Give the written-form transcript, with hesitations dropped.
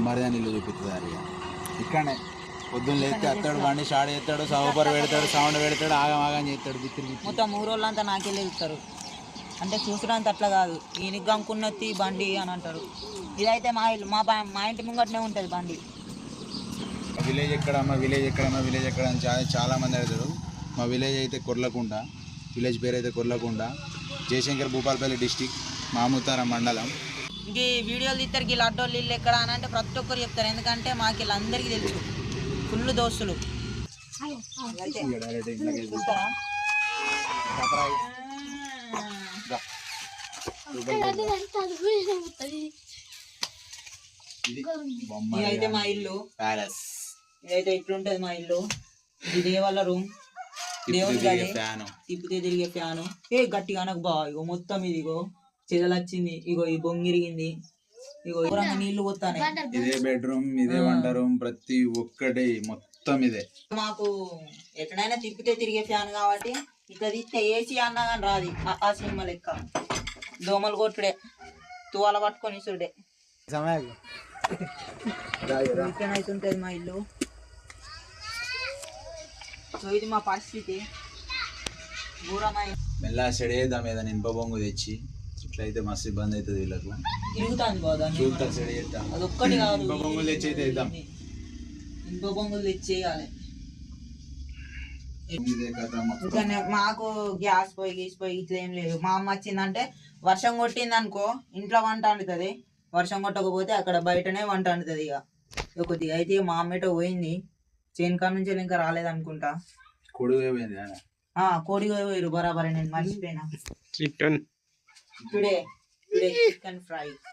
మరిదాని ఇల్లు చూపిస్తుంది అది ఇక్కడనే పొద్దున్న లేస్తే అత్తాడు బండి స్టార్ట్ చేస్తాడు సౌపర్ పెడతాడు సౌండ్ పెడతాడు ఆగం ఆగం చేస్తాడు బిత్తిరి మొత్తం ఊరోళ్ళంతా నాకే వెళ్తారు అంటే చూసడానికి అట్లా కాదు ఈయనకి గంకున్నత్తి బండి అని అంటారు. ఇదైతే మా ఇల్లు మా ఇంటి ముంగటనే ఉంటుంది బండి. విలేజ్ ఎక్కడమ్మా విలేజ్ ఎక్కడమ్మా విలేజ్ ఎక్కడ అని చాలా మంది అడుగుతారు. మా విలేజ్ అయితే కొర్లకుంట, విలేజ్ పేరు అయితే కొర్లకుంట, జయశంకర్ భూపాలపల్లి డిస్టిక్, మాముతారం మండలం. ఇంక వీడియోలు తీస్తారు వీళ్ళు అడ్డోళ్ళు ఇల్లు ఎక్కడ అని అంటే ప్రతి ఒక్కరు చెప్తారు. ఎందుకంటే మాకు వీళ్ళందరికీ తెలుసు, ఫుల్ దోస్తులు. ఇదైతే మా ఇల్లు ప్యాలెస్. ఇదైతే ఇట్లుంటది మా ఇల్లు. ఇది దేవాల రూమ్, దేవుని గది, తిప్పితే తిరిగే ఫ్యాను. గట్టిగా అనకు బా. ఇగో మొత్తం ఇది ఇగో చెదలు వచ్చింది, ఇగో ఈ బొంగిరిగింది, ఇగో దూరంగా నీళ్లు పోతానే. ఇదే బెడ్రూమ్, ఇదే వంట రూమ్, ప్రతి ఒక్కటి మొత్తం ఇదే. మాకు ఎక్కడైనా తిప్పితే తిరిగే ఫ్యాన్ కాబట్టి ఇట్లా తీస్తే ఏసీ అన్నా కానీ రాదు. ఆ సినిమా లెక్క దోమలు కొట్టుడే, తువాల పట్టుకొని ఇసుడే. ఇట్లనైతుంటది మా ఇల్లు. సో ఇది మా పరిస్థితి. మెల్ల సెడేద్దాం ఏదైనా ఇనుప బొంగు తెచ్చి. ఇట్లయితే మస్తు ఇబ్బంది అవుతుంది వీళ్ళకు. తిరుగుతాంది బాగా చూస్తా సెడేద్దాం. అది ఒక్కటి కాదు, ఇనుప బొంగులు తెచ్చి అయితే ఇద్దాం. ఇనుప బొంగులు తెచ్చేయాలి. ఇదే కథ మొత్తం. మాకు గ్యాస్ పొయ్యి ఇట్లా ఏం లేదు. మా అమ్మ వచ్చిందంటే వర్షం కొట్టింది అనుకో ఇంట్లో వంట వండుతుంది, వర్షం కొట్టకపోతే అక్కడ బయటనే వంట వండుతుంది. ఇక కొద్దిగా అయితే మా అమ్మేటో పోయింది చేనుకా నుంచి ఇంకా రాలేదనుకుంటా. కొడుకు పోయింది, కోడి పోయారు బరాబర్. నేను మర్చిపోయినా. Today chicken fry.